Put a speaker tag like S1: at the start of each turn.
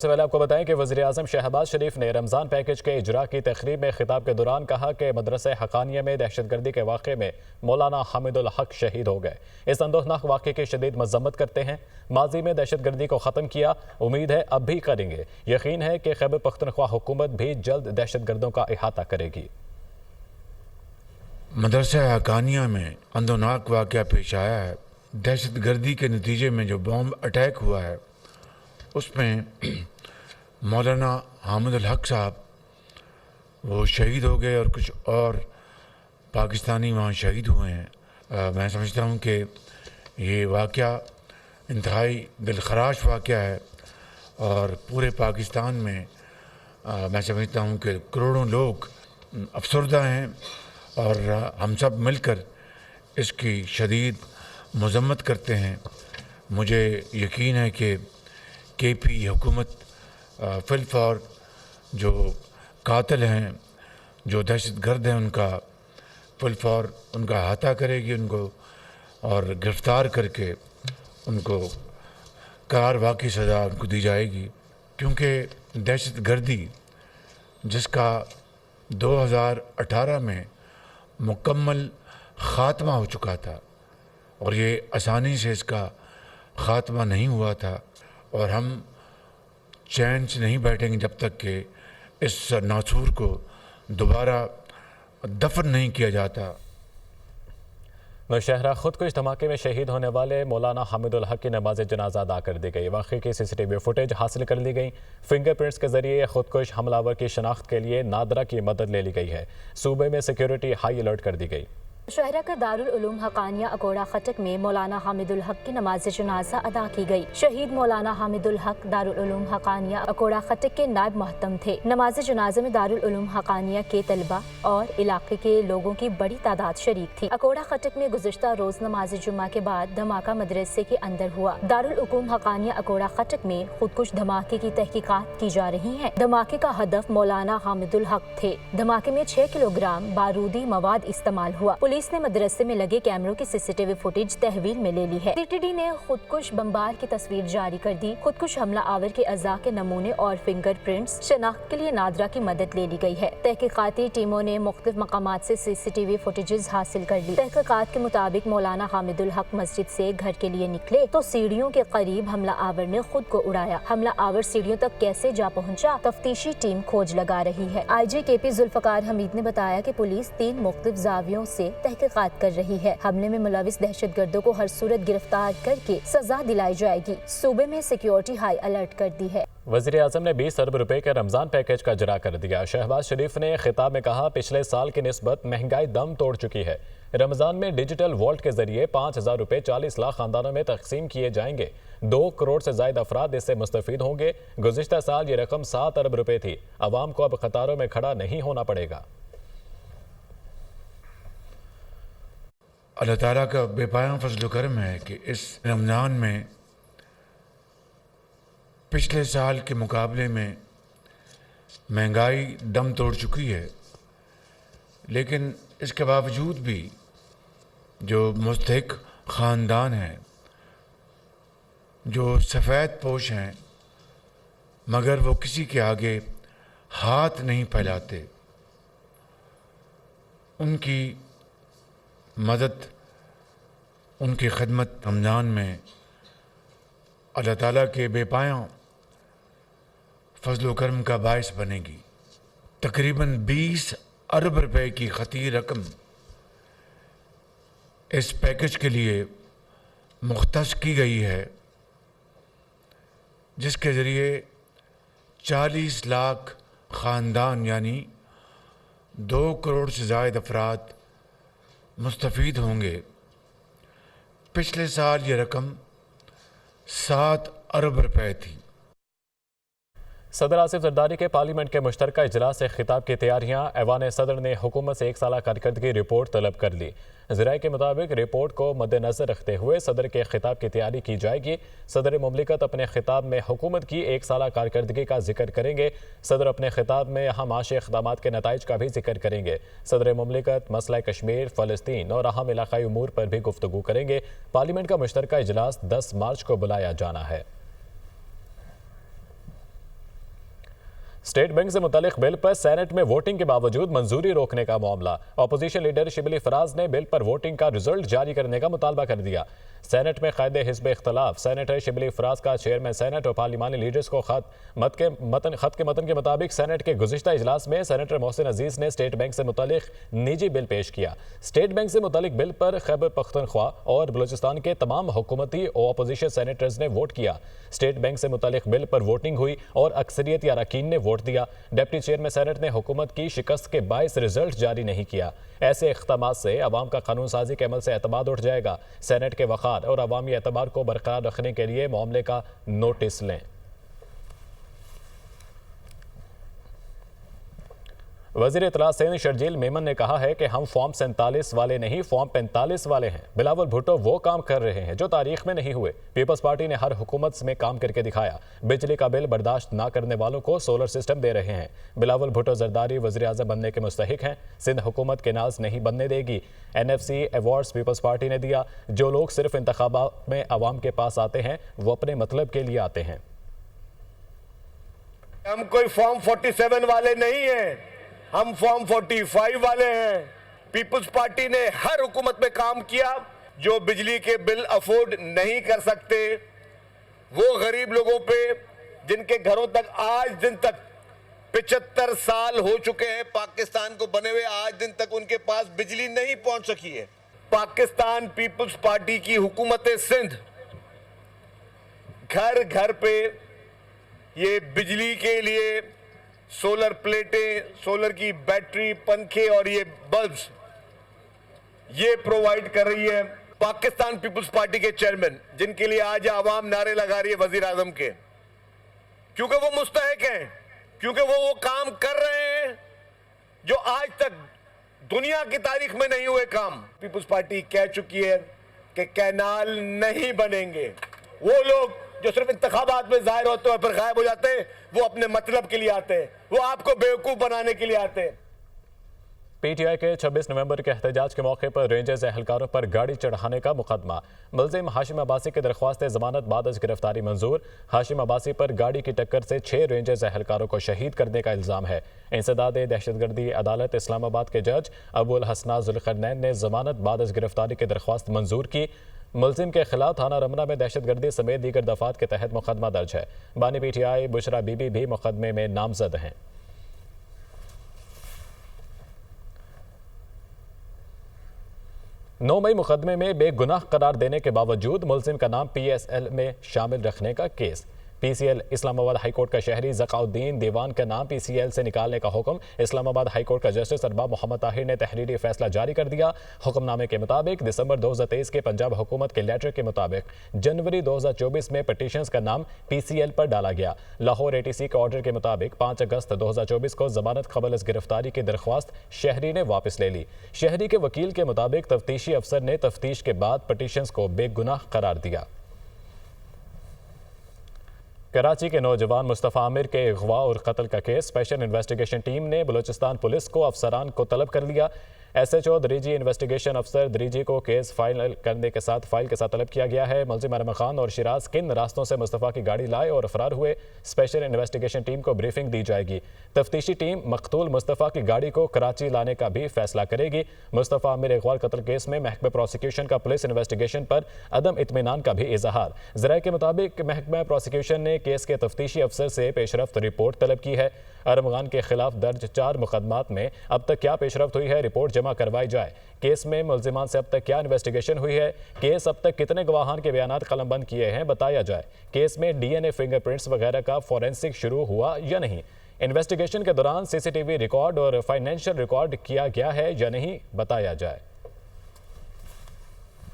S1: सबसे पहले आपको बताएं कि वज़ीर-ए-आज़म शहबाज शरीफ ने रमज़ान पैकेज के इजरा की तकरीब में खिताब के दौरान कहा कि मदरसा हक़ानिया में दहशतगर्दी के वाक़े में मौलाना हामिदुल हक शहीद हो गए। इस अंदोहनाक वाक़े की शदीद मज़म्मत करते हैं। माजी में दहशतगर्दी को ख़त्म किया, उम्मीद है अब भी करेंगे। यकीन है कि खैबर पख्तूनख्वा हुकूमत भी जल्द दहशतगर्दों का इहाता करेगी।
S2: मदरसा हक़ानिया में अंदोनाक वाक़या पेश आया है। दहशतगर्दी के नतीजे में जो बॉम्ब अटैक हुआ है उसमें मौलाना हामिदुल हक साहब वो शहीद हो गए और कुछ और पाकिस्तानी वहाँ शहीद हुए हैं। मैं समझता हूँ कि ये वाक़या इंतहाई दिलखराश वाक़या है और पूरे पाकिस्तान में मैं समझता हूँ कि करोड़ों लोग अफसरदा हैं और हम सब मिलकर इसकी शदीद मज़म्मत करते हैं। मुझे यकीन है कि केपी हुकूमत फिलफौर जो कातिल हैं, जो दहशतगर्द हैं, उनका फिलफौर उनका अहाता करेगी उनको और गिरफ़्तार करके उनको करार वाक़ई सज़ा उनको दी जाएगी। क्योंकि दहशतगर्दी जिसका 2018 में मुकम्मल ख़ात्मा हो चुका था और ये आसानी से इसका ख़ात्मा नहीं हुआ था और हम चैन से नहीं बैठेंगे जब तक कि इस नासूर को दोबारा दफन नहीं किया जाता।
S1: मुशहरा खुदकुश धमाके में शहीद होने वाले मौलाना हामिदुल हक की नमाज जनाजा अदा कर दी गई। वाक़े की CCTV फुटेज हासिल कर ली गई। फिंगरप्रिंट्स के जरिए खुदकुश हमलावर की शनाख्त के लिए नादरा की मदद ले ली गई है। सूबे में सिक्योरिटी हाई अलर्ट कर दी गई।
S3: शहरा का दारुल उलूम हक़ानिया अकोड़ा खटक में मौलाना हामिदुल हक की नमाज जनाजा अदा की गई। शहीद मौलाना हामिदुल हक दारुल उलूम हक़ानिया अकोड़ा खटक के नायब मोहतम थे। नमाज जनाजा में दारुल उलूम हक़ानिया के तलबा और इलाके के लोगों की बड़ी तादाद शरीक थी। अकोड़ा खटक में गुज़िश्ता रोज नमाज जुम्मा के बाद धमाका मदरसे के अंदर हुआ। दारुल उलूम हक़ानिया अकोड़ा खटक में खुदकुश धमाके की तहकीकात की जा रही है। धमाके का हदफ मौलाना हामिदुल हक थे। धमाके में 6 किलोग्राम बारूदी मवाद इस्तेमाल हुआ। पुलिस ने मदरसे में लगे कैमरों की CCTV फुटेज तहवील में ले ली है। CTD ने खुदकुश बमबार की तस्वीर जारी कर दी। खुदकुश हमला आवर के अज़ा के नमूने और फिंगरप्रिंट्स शनाख्त के लिए नादरा की मदद ले ली गई है। तहकीकाती टीमों ने मुख्तलिफ मकामात से CCTV फुटेजेस हासिल कर ली। तहकीकात के मुताबिक मौलाना हामिदुल हक मस्जिद से घर के लिए निकले तो सीढ़ियों के करीब हमला आवर ने खुद को उड़ाया। हमला आवर सीढ़ियों तक कैसे जा पहुँचा, तफ्तीशी टीम खोज लगा रही है। IG KP जुल्फ़कार हमीद ने बताया कि पुलिस 3 मुख्तलिफ जावियों से तहकीकात कर रही है। हमले में मुलविस दहशतगर्दों को हर सूरत गिरफ्तार करके सजा दिलाई जाएगी। सूबे में सिक्योरिटी हाई अलर्ट कर दी है।
S1: वज़ीर-ए-आज़म ने 20 अरब रुपए के रमज़ान पैकेज का इजरा कर दिया। शहबाज शरीफ ने खिताब में कहा, पिछले साल की निस्बत महंगाई दम तोड़ चुकी है। रमज़ान में डिजिटल वॉल्ट के जरिए 5000 रुपए 40 लाख खानदानों में तकसीम किए जाएंगे। 2 करोड़ से ज्यादा अफराद इससे मुस्तफीद होंगे। गुज़िश्ता साल ये रकम 7 अरब रुपए थी। अवाम को अब कतारों में खड़ा नहीं होना पड़ेगा।
S2: अल्लाह ताला का बेपाया फजल करम है कि इस रमज़ान में पिछले साल के मुकाबले में महंगाई दम तोड़ चुकी है, लेकिन इसके बावजूद भी जो मुस्तहिक ख़ानदान हैं, जो सफ़ेद पोश हैं मगर वो किसी के आगे हाथ नहीं फैलाते, उनकी मदद, उनकी खिदमत रमज़ान में अल्लाह ताला के बेपाया फजल करम का बायस बनेगी। तकरीबन 20 अरब रुपए की खती रकम इस पैकेज के लिए मुख्तस की गई है, जिसके ज़रिए 40 लाख ख़ानदान यानी 2 करोड़ से ज़ायद अफराद मुस्तफ़ीद होंगे। पिछले साल ये रकम 7 अरब रुपए थी।
S1: सदर आसिफ जरदारी के पार्लियामेंट के मुश्तरका इजलास से खिताब की तैयारियां। ऐवान सदर ने हुकूमत से 1 साला कारकर्दगी रिपोर्ट तलब कर ली। ज़राए के मुताबिक रिपोर्ट को मद्देनजर रखते हुए सदर के खिताब की तैयारी की जाएगी। सदर मुमलिकत अपने खिताब में हुकूमत की 1 साला कारकर्दगी का जिक्र करेंगे। सदर अपने खिताब में अहम माशी इक़दामात के नताइज का भी जिक्र करेंगे। सदर मुमलिकत मसला कश्मीर, फ़लस्तीन और अहम इलाक़ाई उमूर पर भी गुफ्तगू करेंगे। पार्लियामेंट का मुश्तरका इजलास 10 मार्च को बुलाया जाना है। स्टेट बैंक से मुतालिक बिल पर सेनेट में वोटिंग के बावजूद मंजूरी रोकने का मामला। अपोजिशन लीडर शिबली फराज ने बिल पर वोटिंग का रिजल्ट जारी करने का मुतालबा कर दिया। सेनेट में कायदे हिस्ब इख्तलाफ। सेनेटर शिबली फराज का चेयरमैन सेनेट और पार्लिमानी लीडर्स को खत के मतन के मुताबिक सेनेट के गुज़िश्ता इजलास में सेनेटर मोहसिन अजीज ने स्टेट बैंक से मुतालिक निजी बिल पेश किया। स्टेट बैंक से मुतालिक बिल पर खैबर पख्तूनख्वा और बलूचिस्तान के तमाम हुकूमती और अपोजिशन सेनेटर्स ने वोट किया। स्टेट बैंक से मुतालिक बिल पर वोटिंग हुई और अक्सरियती अरकान ने वोट दिया। डिप्टी चेयरमैन सेनेट ने हुकूमत की शिकस्त के बायस रिजल्ट जारी नहीं किया। ऐसे इक़दामात से अवाम का कानून साजी के अमल से एतमाद उठ जाएगा। सेनेट के वक़ार और अवामी एतबार को बरकरार रखने के लिए मामले का नोटिस लें। वज़ीर इत्तला सिंध शर्जील मेमन ने कहा है कि हम फॉर्म 47 वाले नहीं, फॉर्म 45 वाले हैं। बिलावल भुट्टो वो काम कर रहे हैं जो तारीख में नहीं हुए। पीपल्स पार्टी ने हर हुकूमत में काम करके दिखाया। बिजली का बिल बर्दाश्त ना करने वालों को सोलर सिस्टम दे रहे हैं। बिलावल भुट्टो जरदारी वज़ीर आज़म बनने के मुस्तहिक हैं। सिंध हुकूमत के नाज नहीं बनने देगी। NFC अवार्ड्स पीपल्स पार्टी ने दिया। जो लोग सिर्फ इंतखाबात में अवाम के पास आते हैं वो अपने मतलब के लिए आते हैं।
S4: हम कोई फॉर्म 47 वाले नहीं हैं, हम फॉर्म 45 वाले हैं। पीपल्स पार्टी ने हर हुकूमत में काम किया। जो बिजली के बिल अफोर्ड नहीं कर सकते, वो गरीब लोगों पे जिनके घरों तक आज दिन तक 75 साल हो चुके हैं पाकिस्तान को बने हुए, आज दिन तक उनके पास बिजली नहीं पहुंच सकी है। पाकिस्तान पीपल्स पार्टी की हुकूमत सिंध घर घर पे ये बिजली के लिए सोलर प्लेटें, सोलर की बैटरी, पंखे और ये बल्ब्स ये प्रोवाइड कर रही है। पाकिस्तान पीपल्स पार्टी के चेयरमैन जिनके लिए आज आवाम नारे लगा रही है वजीर आजम के, क्योंकि वो मुस्तहिक हैं, क्योंकि वो काम कर रहे हैं जो आज तक दुनिया की तारीख में नहीं हुए काम। पीपल्स पार्टी कह चुकी है कि कैनाल नहीं बनेंगे। वो लोग जो सिर्फ इंतखाबात में जाहिर होते हैं फिर गायब हो जाते हैं, वो अपने मतलब के लिए आते हैं, वो आपको बेवकूफ बनाने के लिए आते हैं।
S1: PTI के 26 नवंबर के एहतजाज के मौके पर रेंजर्स एहलकारों पर गाड़ी चढ़ाने का मुकदमा। मुलजिम हाशिम अब्बासी की दरख्वास्त जमानत बाद गिरफ्तारी मंजूर। हाशिम अब्बासी पर गाड़ी की टक्कर से 6 रेंजर्स एहलकारों को शहीद करने का इल्जाम है। इंसदाद दहशतगर्दी अदालत इस्लामाबाद के जज अबुल हसना जुल्करनैन ने जमानत बाद गिरफ्तारी की दरख्वास्त मंजूर की। मुलजिम के खिलाफ थाना रमना में दहशतगर्दी समेत दीगर दफात के तहत मुकदमा दर्ज है। बानी PTI बुशरा बीबी भी मुकदमे में नामजद हैं। 9 मई मुकदमे में बेगुनाह करार देने के बावजूद मुलजिम का नाम PSL में शामिल रखने का केस। PCL इस्लामाबाद हाईकोर्ट का शहरी ज़काउद्दीन दीवान का नाम PCL से निकालने का हुक्म इस्लामाबाद हाईकोर्ट का जस्टिस अरबाब मोहम्मद ताहिर ने तहरीरी फैसला जारी कर दिया। हुक्मनामे के मुताबिक दिसंबर 2023 के पंजाब हुकूमत के लेटर के मुताबिक जनवरी 2024 में पटिशंस का नाम PCL पर डाला गया। लाहौर ATC के ऑर्डर के मुताबिक 5 अगस्त 2024 को जमानत क़बल अज़ गिरफ्तारी की दरख्वास्त शहरी ने वापस ले ली। शहरी के वकील के मुताबिक तफ्तीशी अफसर ने तफ्तीश के बाद पटिशंस को बेगुनाह करार दिया। कराची के नौजवान मुस्तफ़ा आमिर के अगवा और कत्ल का केस स्पेशल इन्वेस्टिगेशन टीम ने बलूचिस्तान पुलिस को अफसरान को तलब कर लिया। SHO दरीजी इन्वेस्टिगेशन अफसर दरीजी को केस फाइल के साथ तलब किया गया है। मुलजिम अरमान खान और शिराज किन रास्तों से मुस्तफ़ा की गाड़ी लाए और फरार हुए, स्पेशल इन्वेस्टिगेशन टीम को ब्रीफिंग दी जाएगी। तफ्तीशी टीम मकतूल मुस्तफ़ा की गाड़ी को कराची लाने का भी फैसला करेगी। मुस्तफ़ा आमिर अगवा कत्ल केस में महकमा प्रोसिक्यूशन का पुलिस इन्वेस्टिगेशन पर अदम इत्मीनान का भी इजहार। ज़राए के मुताबिक महकमा प्रोसिक्यूशन ने केस के तफ्तीशी अफसर से पेशरफ्त रिपोर्ट तलब की है। अरमान के खिलाफ दर्ज 4 मुकदमात में अब तक क्या पेशरफ्त हुई है, रिपोर्ट जमा करवाई जाए। केस में मुलजिमान से अब तक क्या इन्वेस्टिगेशन हुई है, केस अब तक कितने गवाहान के बयानात कलमबंद किए हैं बताया जाए। केस में DNA फिंगरप्रिंट्स वगैरह का फॉरेंसिक शुरू हुआ या नहीं, इन्वेस्टिगेशन के दौरान CCTV रिकॉर्ड और फाइनेंशियल रिकॉर्ड किया गया है या नहीं बताया जाए।